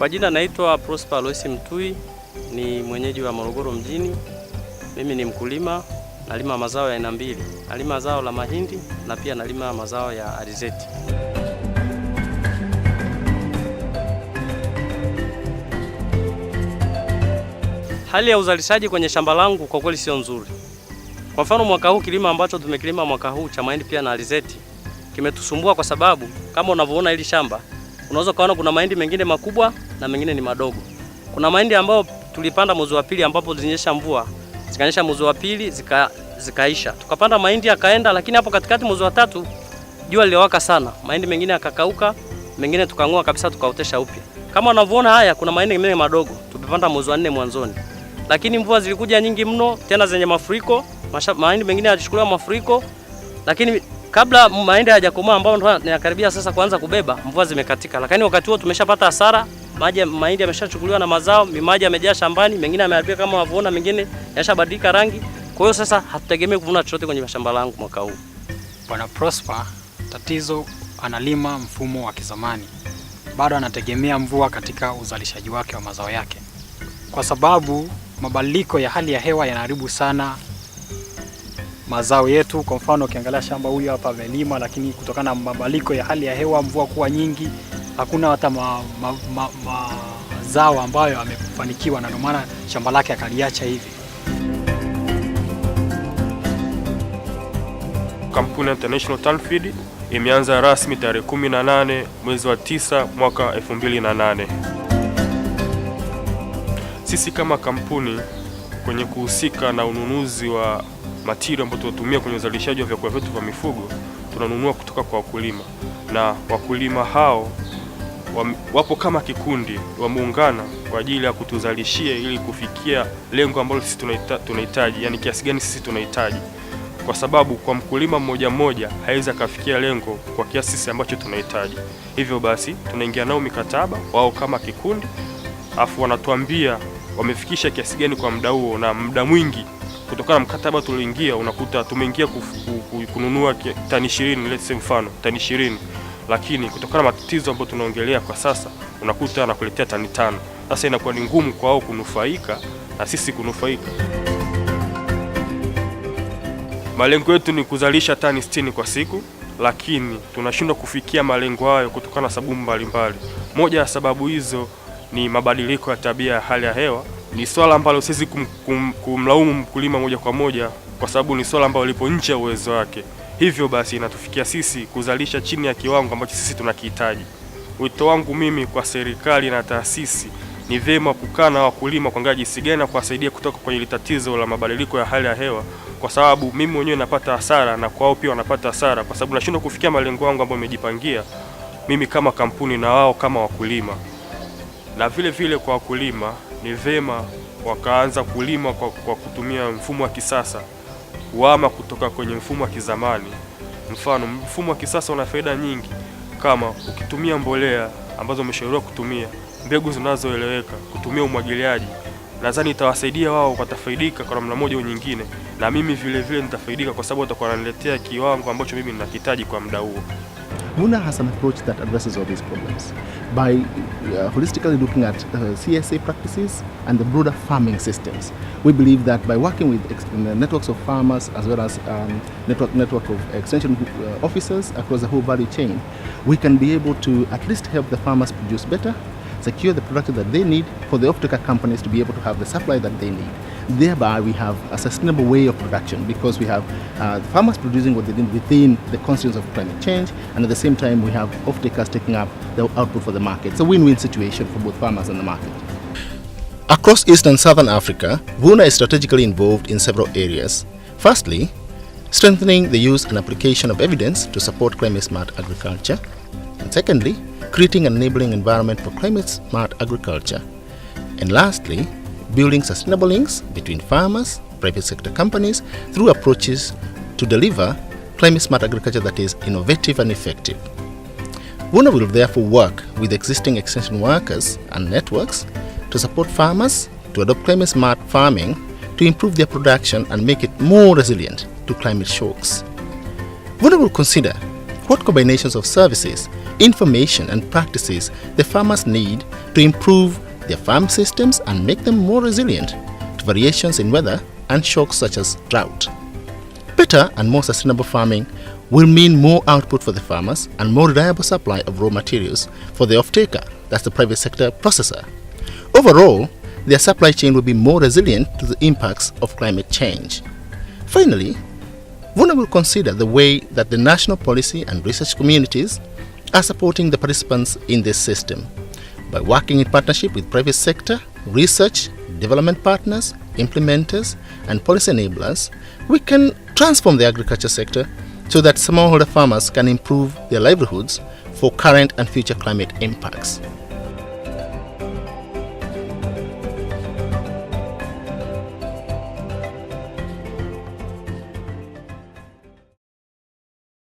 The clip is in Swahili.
Kwa jina naitwa Prosper Aloisi Mtui, ni mwenyeji wa Morogoro mjini. Mimi ni mkulima, nalima mazao ya aina mbili. Nalima zao la mahindi na pia nalima mazao ya alizeti. Hali ya uzalishaji kwenye shamba langu kwa kweli sio nzuri. Kwa mfano mwaka huu kilimo ambacho tumekilima mwaka huu cha mahindi pia na alizeti kimetusumbua kwa sababu kama unavyoona hili shamba unaweza kuona kuna mahindi mengine makubwa na mengine ni madogo. Kuna mahindi ambayo tulipanda mwezi wa pili ambapo zilinyesha mvua, zikanyesha mwezi wa pili zikaisha. Tukapanda mahindi yakaenda, lakini hapo katikati mwezi wa tatu jua liliwaka sana. Mahindi mengine yakakauka, mengine tukang'oa kabisa tukaotesha upya. Kama unavyoona haya kuna mahindi mengine madogo tulipanda mwezi wa 4 mwanzoni. Lakini mvua zilikuja nyingi mno tena zenye mafuriko, mahindi mengine yalichukuliwa mafuriko. Lakini kabla mahindi hayajakomaa ambao yanakaribia sasa kuanza kubeba, mvua zimekatika. Lakini wakati huo tumeshapata hasara, mahindi yameshachukuliwa na mazao, maji yamejaa shambani, mengine yameharibika kama unavyoona, mengine yashabadilika rangi. Kwa hiyo sasa hatutegemei kuvuna chochote kwenye shamba langu mwaka huu. Bwana Prosper, tatizo analima mfumo wa kizamani. Bado anategemea mvua katika uzalishaji wake wa mazao yake. Kwa sababu mabadiliko ya hali ya hewa yanaharibu sana mazao yetu. Kwa mfano ukiangalia shamba huyu hapa amelima, lakini kutokana na mabadiliko ya hali ya hewa, mvua kuwa nyingi, hakuna hata mazao ambayo amefanikiwa, na ndio maana shamba lake akaliacha hivi. Kampuni International Tanfeed imeanza rasmi tarehe 18 mwezi wa 9 mwaka 2008. Sisi kama kampuni kwenye kuhusika na ununuzi wa material ambayo tunatumia kwenye uzalishaji wa vyakula vyetu vya mifugo, tunanunua kutoka kwa wakulima, na wakulima hao wapo kama kikundi, wameungana kwa ajili ya kutuzalishia ili kufikia lengo ambalo sisi tunahitaji, yani kiasi gani sisi tunahitaji. Kwa sababu kwa mkulima mmoja mmoja hawezi akafikia lengo kwa kiasi sisi ambacho tunahitaji. Hivyo basi tunaingia nao mikataba wao kama kikundi, afu wanatuambia wamefikisha kiasi gani kwa muda huo, na muda mwingi kutokana na mkataba tulioingia unakuta tumeingia kununua tani 20, let's say mfano tani 20, lakini kutokana na matatizo ambayo tunaongelea kwa sasa unakuta anakuletea tani 5. Sasa inakuwa ni ngumu kwa wao kunufaika na sisi kunufaika. Malengo yetu ni kuzalisha tani 60 kwa siku, lakini tunashindwa kufikia malengo hayo kutokana na sababu mbalimbali. Moja ya sababu hizo ni mabadiliko ya tabia ya hali ya hewa. Ni swala ambalo siwezi kumlaumu mkulima moja kwa moja, kwa sababu ni swala ambalo lipo nje ya uwezo wake. Hivyo basi inatufikia sisi kuzalisha chini ya kiwango ambacho sisi tunakihitaji. Wito wangu mimi kwa serikali na taasisi ni vyema kukaa na wakulima kuangalia jinsi gani na kuwasaidia kutoka kwenye tatizo la mabadiliko ya hali ya hewa, kwa sababu mimi mwenyewe napata hasara na kwao pia wanapata hasara, kwa sababu nashindwa kufikia malengo yangu ambayo nimejipangia mimi kama kampuni na wao kama wakulima. Na vile vile kwa wakulima ni vyema wakaanza kulima kwa kutumia mfumo wa kisasa, kuhama kutoka kwenye mfumo wa kizamani. Mfano, mfumo wa kisasa una faida nyingi, kama ukitumia mbolea ambazo umeshauriwa kutumia, mbegu zinazoeleweka, kutumia umwagiliaji, nadhani itawasaidia wao watafaidika kwa namna moja au nyingine, na mimi vile vile nitafaidika kwa sababu watakuwa wananiletea kiwango ambacho mimi ninahitaji kwa muda huo. Vuna has an approach that addresses all these problems by holistically looking at CSA practices and the broader farming systems. We believe that by working with networks of farmers as well as network of extension officers across the whole value chain, we can be able to at least help the farmers produce better, secure the product that they need for the off-taker companies to be able to have the supply that they need. Thereby we have a sustainable way of production, because we have farmers producing what they need within the constraints of climate change, and at the same time we have off-takers taking up the output for the market. It's a win-win situation for both farmers and the market. Across East and Southern Africa, Vuna is strategically involved in several areas. Firstly, strengthening the use and application of evidence to support climate-smart agriculture. And secondly, creating an enabling environment for climate-smart agriculture. And lastly, building sustainable links between farmers, private sector companies, through approaches to deliver climate-smart agriculture that is innovative and effective. Vuna will therefore work with existing extension workers and networks to support farmers to adopt climate-smart farming to improve their production and make it more resilient to climate shocks. Vuna will consider what combinations of services information and practices the farmers need to improve their farm systems and make them more resilient to variations in weather and shocks such as drought. Better and more sustainable farming will mean more output for the farmers and more reliable supply of raw materials for the off-taker, that's the private sector processor. Overall, their supply chain will be more resilient to the impacts of climate change. Finally, VUNA will consider the way that the national policy and research communities are supporting the participants in this system. By working in partnership with private sector, research, development partners, implementers, and policy enablers, we can transform the agriculture sector so that smallholder farmers can improve their livelihoods for current and future climate impacts.